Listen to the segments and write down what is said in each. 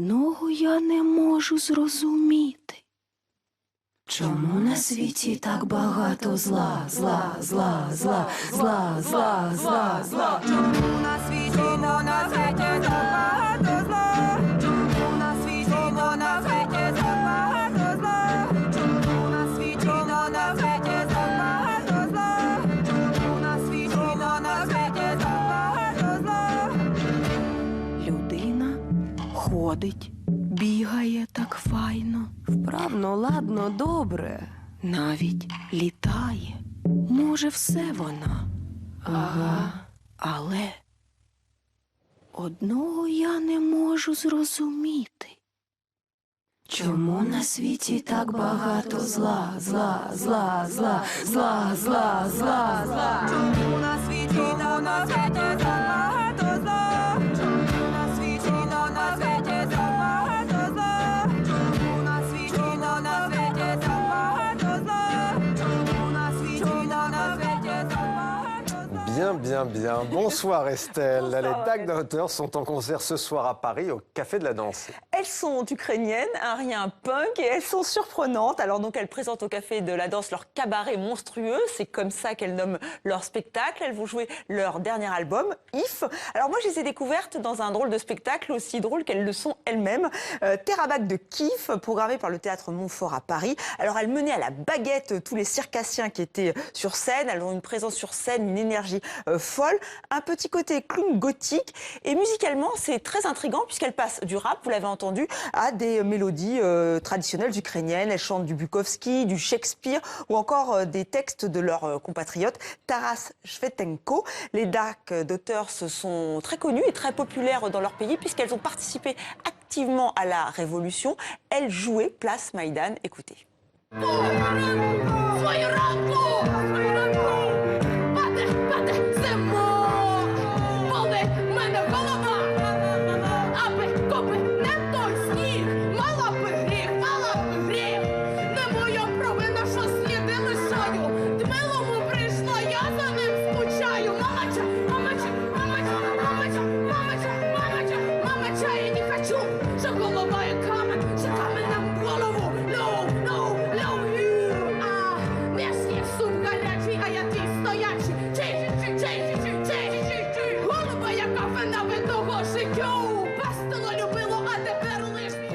Одного я не можу зрозуміти. Чому на світі так багато зла, зла, зла, зла, зла, зла, зла, зла? Чому на світі так багато зла? Чому на світі так багато зла? Чому на світі так багато зла? Чому на світі так багато зла? Людина ходить, бігає так файно. Вправно, ладно, добре. Навіть літає. Може, все вона. Ага. Але одного я не можу зрозуміти. Чому на світі так багато зла, зла, зла, зла, зла, зла, зла, зла? Чому на світі так багато зла? Чому на світі так багато зла? Чому на світі так багато зла? Чому на світі так багато зла? Bien, bien, bien. Bonsoir Estelle. Les Dagues d'Hauteur sont en concert ce soir à Paris au Café de la Danse. Elles sont ukrainiennes, un rien punk, et elles sont surprenantes. Alors donc elles présentent au Café de la Danse leur cabaret monstrueux, c'est comme ça qu'elles nomment leur spectacle. Elles vont jouer leur dernier album, If. Alors moi je les ai découvertes dans un drôle de spectacle, aussi drôle qu'elles le sont elles-mêmes. Terabak de Kif, programmé par le Théâtre Montfort à Paris. Alors elles menaient à la baguette tous les circassiens qui étaient sur scène. Elles ont une présence sur scène, une énergie folle, un petit côté clown gothique, et musicalement c'est très intriguant puisqu'elles passent du rap, vous l'avez entendu, à des mélodies traditionnelles ukrainiennes. Elles chantent du Bukowski, du Shakespeare ou encore des textes de leurs compatriotes Taras Shevchenko. Les Dagues d'Hauteur sont très connues et très populaires dans leur pays puisqu'elles ont participé activement à la révolution. Elles jouaient place Maïdan. Écoutez.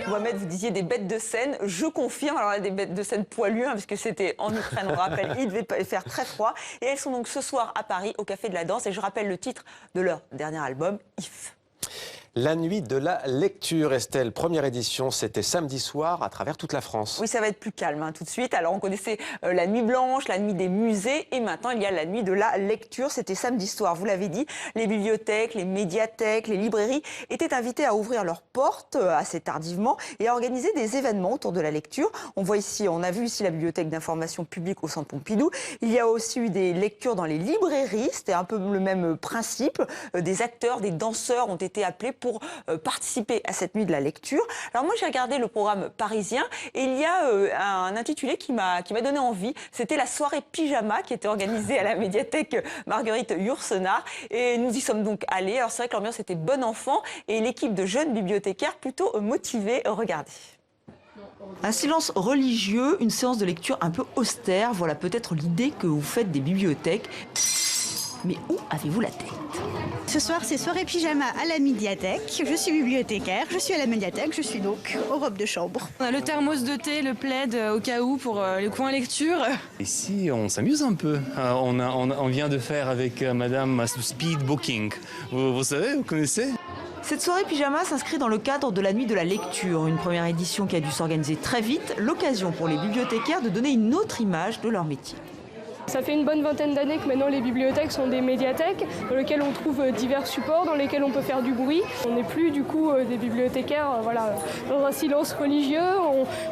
Mohamed, vous disiez des bêtes de scène, je confirme, alors là, des bêtes de scène poilues, parce que c'était en Ukraine, on rappelle, il devait faire très froid. Et elles sont donc ce soir à Paris, au Café de la Danse, et je rappelle le titre de leur dernier album, If. La nuit de la lecture, Estelle. Première édition, c'était samedi soir à travers toute la France. Oui, ça va être plus calme tout de suite. Alors, on connaissait la nuit blanche, la nuit des musées, et maintenant, il y a la nuit de la lecture. C'était samedi soir, vous l'avez dit. Les bibliothèques, les médiathèques, les librairies étaient invitées à ouvrir leurs portes assez tardivement et à organiser des événements autour de la lecture. On a vu ici la bibliothèque d'information publique au Centre Pompidou. Il y a aussi eu des lectures dans les librairies. C'était un peu le même principe. Des acteurs, des danseurs ont été appelés pour participer à cette nuit de la lecture. Alors moi j'ai regardé le programme parisien et il y a un intitulé qui m'a donné envie. C'était la soirée pyjama qui était organisée à la médiathèque Marguerite Yourcenar et nous y sommes donc allés. Alors c'est vrai que l'ambiance était bon enfant et l'équipe de jeunes bibliothécaires plutôt motivés. Regardez. Un silence religieux, une séance de lecture un peu austère, voilà peut-être l'idée que vous faites des bibliothèques. Mais où avez-vous la tête? Ce soir, c'est soirée pyjama à la médiathèque. Je suis bibliothécaire, je suis à la médiathèque, je suis donc aux robes de chambre. On a le thermos de thé, le plaid au cas où pour les coins lecture. Ici, on s'amuse un peu. On vient de faire avec madame un speed booking. Vous savez, vous connaissez? Cette soirée pyjama s'inscrit dans le cadre de la nuit de la lecture, une première édition qui a dû s'organiser très vite, l'occasion pour les bibliothécaires de donner une autre image de leur métier. Ça fait une bonne vingtaine d'années que maintenant les bibliothèques sont des médiathèques dans lesquelles on trouve divers supports, dans lesquels on peut faire du bruit. On n'est plus du coup des bibliothécaires dans un silence religieux.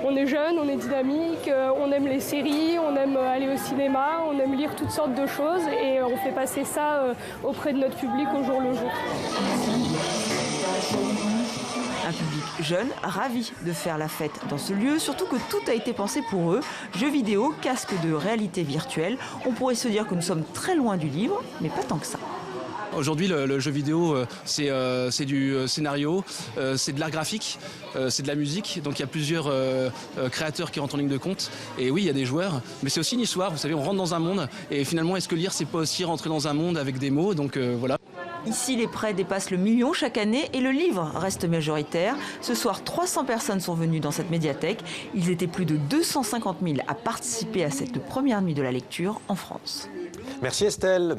On est jeunes, on est dynamique, on aime les séries, on aime aller au cinéma, on aime lire toutes sortes de choses et on fait passer ça auprès de notre public au jour le jour. Un public jeune, ravi de faire la fête dans ce lieu, surtout que tout a été pensé pour eux. Jeux vidéo, casques de réalité virtuelle. On pourrait se dire que nous sommes très loin du livre, mais pas tant que ça. Aujourd'hui, le jeu vidéo, c'est du scénario, c'est de l'art graphique, c'est de la musique. Donc il y a plusieurs créateurs qui rentrent en ligne de compte. Et oui, il y a des joueurs, mais c'est aussi une histoire. Vous savez, on rentre dans un monde. Et finalement, est-ce que lire, c'est pas aussi rentrer dans un monde avec des mots? Donc voilà. Ici, les prêts dépassent le million chaque année et le livre reste majoritaire. Ce soir, 300 personnes sont venues dans cette médiathèque. Ils étaient plus de 250 000 à participer à cette première nuit de la lecture en France. Merci Estelle.